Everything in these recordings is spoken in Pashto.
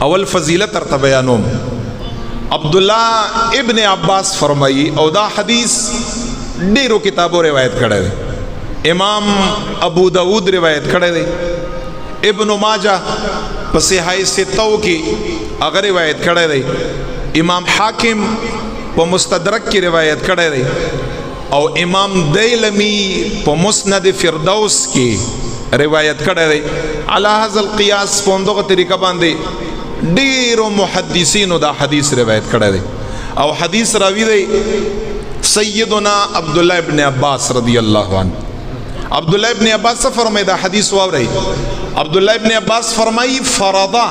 اول فضیلت ارته بیانوم. عبداللہ ابن عباس فرمائی او دا حدیث ډیرو کتابو روایت کړی دی. امام ابو داود روایت کړی دی، ابن ماجہ په صحیح ستو کې هغه روایت کړی دی، امام حاکم په مستدرک کې روایت کړی دی، او امام دیلمی په مسند فردوس کې روایت کړی دی. علی هذا القیاس په همدغه طریقه باندې ډیرو محدثینو دا حدیث روایت کړی دی. او حدیث راوی دی سیدنا عبداللہ ابن عباس رضی اللہ عنہ. عبداللہ ابن عباس سے فرمائی دا حدیث واوری. عبداللہ ابن عباس فرمائی فرضا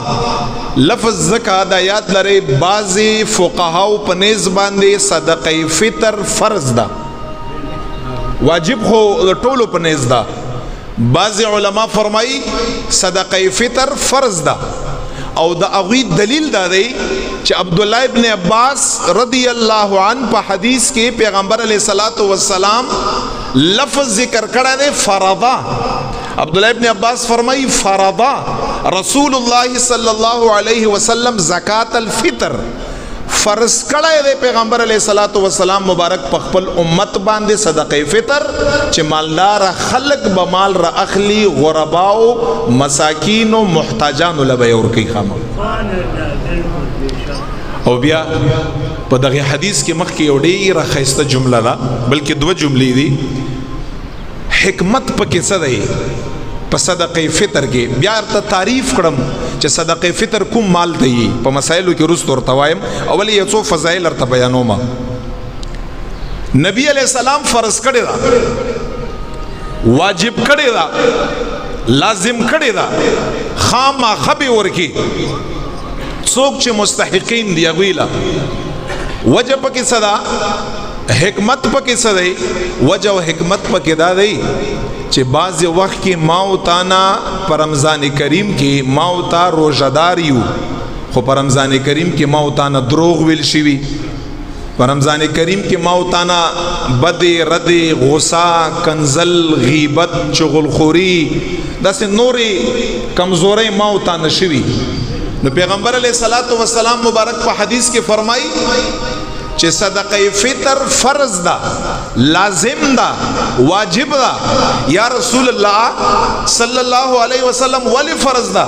لفظ زکا دا یاد لرے بعضی فقہاو پنیز باندے صدقی فطر فرض دا، واجب خو ټولو پنیز دا. بعضی علماء فرمائی صدقی فطر فرض دا، او دا اغوی دلیل دا دی چې عبداللہ ابن عباس رضی اللہ عنہ پا حدیث کے پیغمبر علیہ السلام لفظ ذکر کڑا دے فرضا. عبداللہ ابن عباس فرمائی فرضا رسول اللہ صلی اللہ علیہ وسلم زکاة الفطر، فرض کڑا دے پیغمبر علیہ السلام مبارک پخپل امت باندے صدقہ فطر چھ مالدار خلق بمال را اخلی غرباو مساکین و محتاجان لبی ورکی خامو. او بیا په دغه حدیث کې مخکې یو ډیره ښایسته جمله ده، بلکې دوه جملې دي. حکمت پکې څه دی په صدقه فطر کې؟ بیا ورته تعریف کړم چې صدقه فطر کوم مال ته یي، په مسایلو کې وروسته ورته وایم. اول یې څو فضایل ورته بیانوم. نبی علیہ السلام فرض کړی دا، واجب کړی دا، لازم کړی دا، خامخا به ورکی څوک چې مستحقین دی اغویلا. وجه پکې صدا، حکمت پکې صدای. وجه و حکمت پکې دا دی چې بعض وخت کې ماو تانا پر رمضان کریم کې ماو تا روزدار یو، خو پر رمضان کریم کې ماو تانا دروغ ویل شوی، پر رمضان کریم کې ماو تانا بد رد غصہ کنزل غیبت چغلخوری داسې نورې کمزورۍ ماو تانا شوی. نو پیغمبر علیہ السلام مبارک په حدیث کې فرمائی چې صدقه فطر فرض دا، لازم دا، واجب دا. یا رسول اللہ صلی اللہ علیہ وسلم ولی فرض دا؟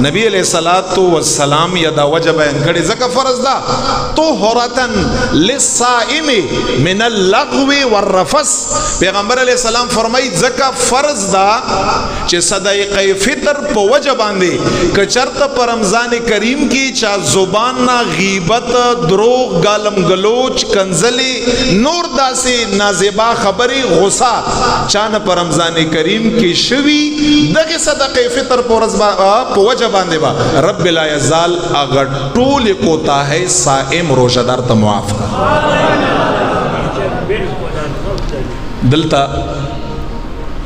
نبی علیہ السلام یا دا وجہ بیان کړي ځکه فرض دا طهرتن للصائم من اللغو والرفث. پیغمبر علیہ السلام فرمائی ځکه فرض دا چې صدقه فطر په وجه باندې کچرته په رمضان کریم کې چا زبان نا غیبت دروغ گالم گلوچ کنزلی نور داسی نازبا خبری غصہ چانا پر رمضان کریم کی شوی دغی صدقہ فطر پو وجہ باندے با رب لا یزال اگر طول کوتا ہے سائم روزدار تا معاف دلتا.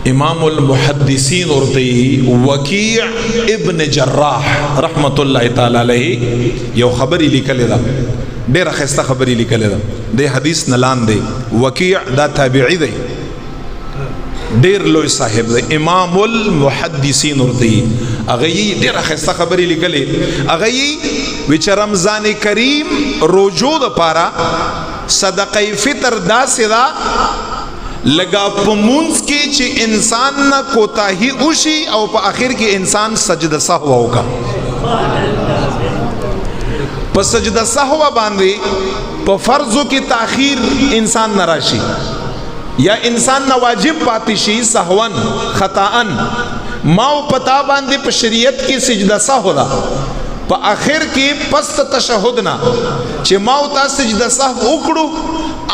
امام المحدثین ارتی وکیع ابن جراح رحمت اللہ تعالی علیہ یو خبری لکلی دا، ډیره ښایسته خبرې لیکلې ده. د حدیث نه لاندې وکیع دا تابعی دی، ډیر لوی صاحب دی، امام المحدثین ورته هغه یې ډیره ښایسته خبرې لیکلې. هغه یې وی چې رمضان کریم روزو دپاره صدقه فطر داسې ده لگا په مونځ کې چې انسان نه کوتاهي وشي او په آخر کې انسان سجده سهو وکړي. پس سجدہ سہوہ باندے پا فرضوں کی تاخیر انسان نراشی یا انسان نواجب پاتی شی سہون خطاً ماو پتا باندے پا شریعت کی سجدہ سہو دا پا آخر کی پست تشہدنا چھ ماو تا سجدہ سہو اکڑو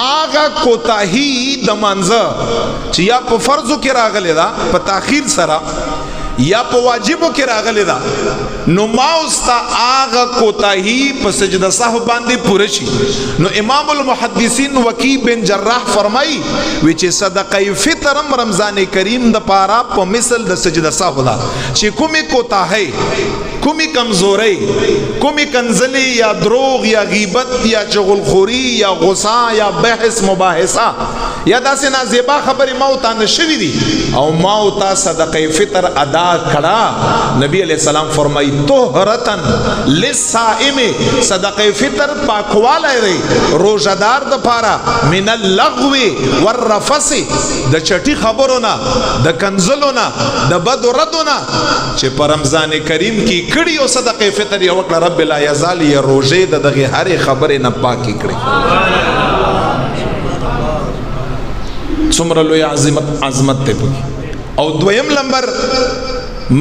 آغا کوتاہی دمانزا چھ یا پا فرضوں کی راغلے دا پا تاخیر سرا یا پا واجبو کی راغلی دا نو ماوستا آغا کوتاہی پا سجدہ صاحب باندے پورشی. نو امام المحدثین وکی بن جراح فرمائی ویچے صدقہ فطرم رمضان کریم دا پارا پا مثل دا سجدہ صاحب دا چی کمی کوتاہی کمی کمزوری کمی کنزلی یا دروغ یا غیبت یا چغلخوری یا غصہ یا بحث مباحثہ یا دا سے نازیبا خبری ماوتا نشوی دی او ماوتا صدقہ فطر ادا کړه نبی علیہ السلام فرمای طهرتن للصائم صدقه فطر پاکواله دی روزدار د پاره من اللغو والرفث د چټي خبرونه د کنزلونه د بد ردونه چې په رمضان کریم کې کړي او صدقه فطر یو کړه رب لا یزال ی روزه د دغه هر خبره نه پاکي کړي څومره لوی عظمت ته پکې او دویم نمبر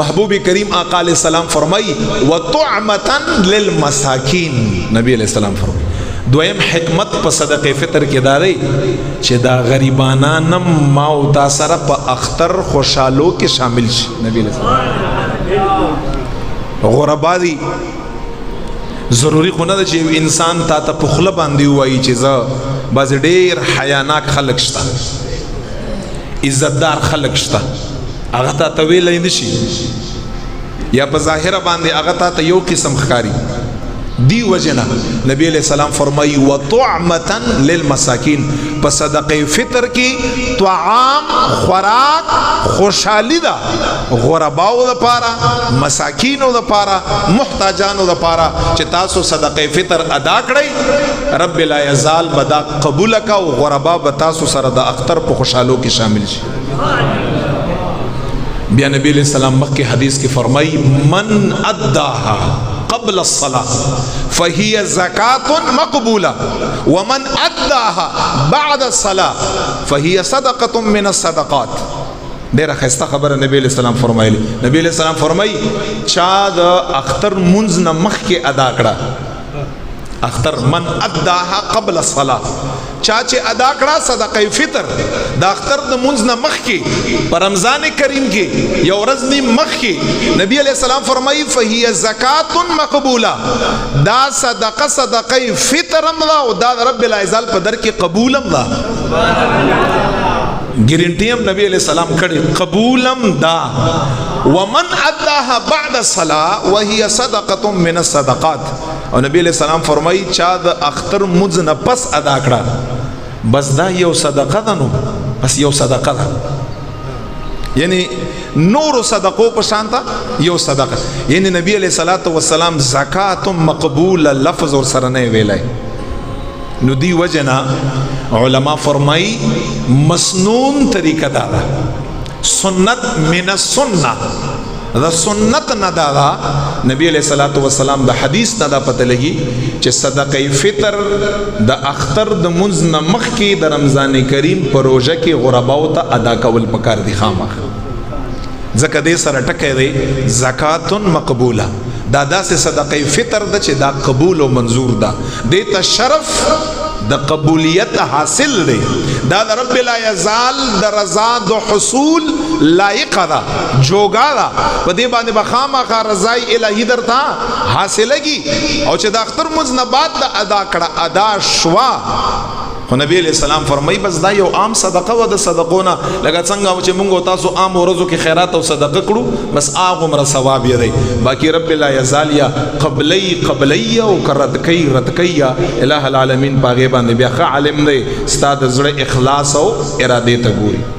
محبوب کریم آقا علیہ السلام فرمائی وطعمتن للمساکین نبی علیہ السلام فرمائی دویم حکمت په صدقه فطر کې داري چې دا غریبانانم ما او تا سره په اختر خوشالو کې شامل شي نبی علیہ السلام غربا دي ضروری خو نه ده چې انسان تا ته په خوله باندې وایي چې زه باز ډېر حیاناک خلک شته عزتدار خلق شتا هغه ته ویلای نشي یا په ظاهر باندې هغه ته یو قسم ښکاری دی وجنا نبی علیہ السلام فرمایي وطعمتن للمساکین په صدقه فطر کې طعام خوراک خوشحالی دا غرباو د پاره مساکینو د پاره محتاجانو د پاره چې تاسو صدقه فطر ادا کړئ رب لا یزال بدا قبول کا او غربا به تاسو سره د اختر په خوشحالو کې شامل شي بیا نبی علیہ السلام مکه حدیث کې فرمایي من اداها قبل الصلاة فهي زكاة مقبولة ومن أداها بعد الصلاة فهي صدقة من الصدقات ډیره خسته خبره نبی علیہ السلام فرمایلی نبی علیہ السلام فرمای چا د اختر منځ نه مخکې ادا کړه اختر من اداها قبل الصلاة چا چې ادا کړه صدقه فطر د اختر د منځ نه مخکې په رمضان کریم کې یو ورځ نه مخکې نبی علیہ السلام فرمایي فهي زکات مقبوله دا صدقه فطر هم دا او دا رب العزال په در کې قبول هم دا ګارنټي هم نبی علیہ السلام کړي قبول هم دا ومن اداها بعد الصلاه وهي صدقه من الصدقات او نبی علیہ السلام فرمایي چا د اختر منځ نه پس ادا کړه بس دا یو صدقه ده نو بس یو صدقه ده یعنی نور صدقو په شانتا یو صدقه یعنی نبی علیہ الصلوۃ والسلام زکات مقبول لفظ اور سره نه ویلای نو دی وجنا علماء فرمائی مسنون طریقہ دادا سنت من السنہ دا سنت نہ دادا نبی علیہ الصلوۃ والسلام دا حدیث نہ دا پتہ لگی چې صدقه فطر دا اختر د منځ نه مخکې د رمضان کریم په روزه کې غرباو ته ادا کول پکار دي خامخ ځکه دې سره ټکه دی زکات مقبوله دا داسې صدقه فطر د چې دا قبول او منظور ده دې ته شرف د قبولیت حاصل دی دا د رب لا یزال د رضا د حصول لایق ده جوګا ده په دې باندې بخامخه رضای الهی درته حاصلږي او چې د اختر منځ نه بعد د ادا کړه ادا شوا خو نبی علیہ السلام فرمایي بس دا یو عام صدقه و د صدقونه لکه څنګه چې موږ تاسو عام ورځو کې خیرات او صدقه کړو بس هغه عمر ثواب یې دی باقي رب لا یزال یا قبلی او رد کوي الہ العالمین باغې باندې بیا ښه عالم دی ستا د زړه اخلاص او اراده ته ګوري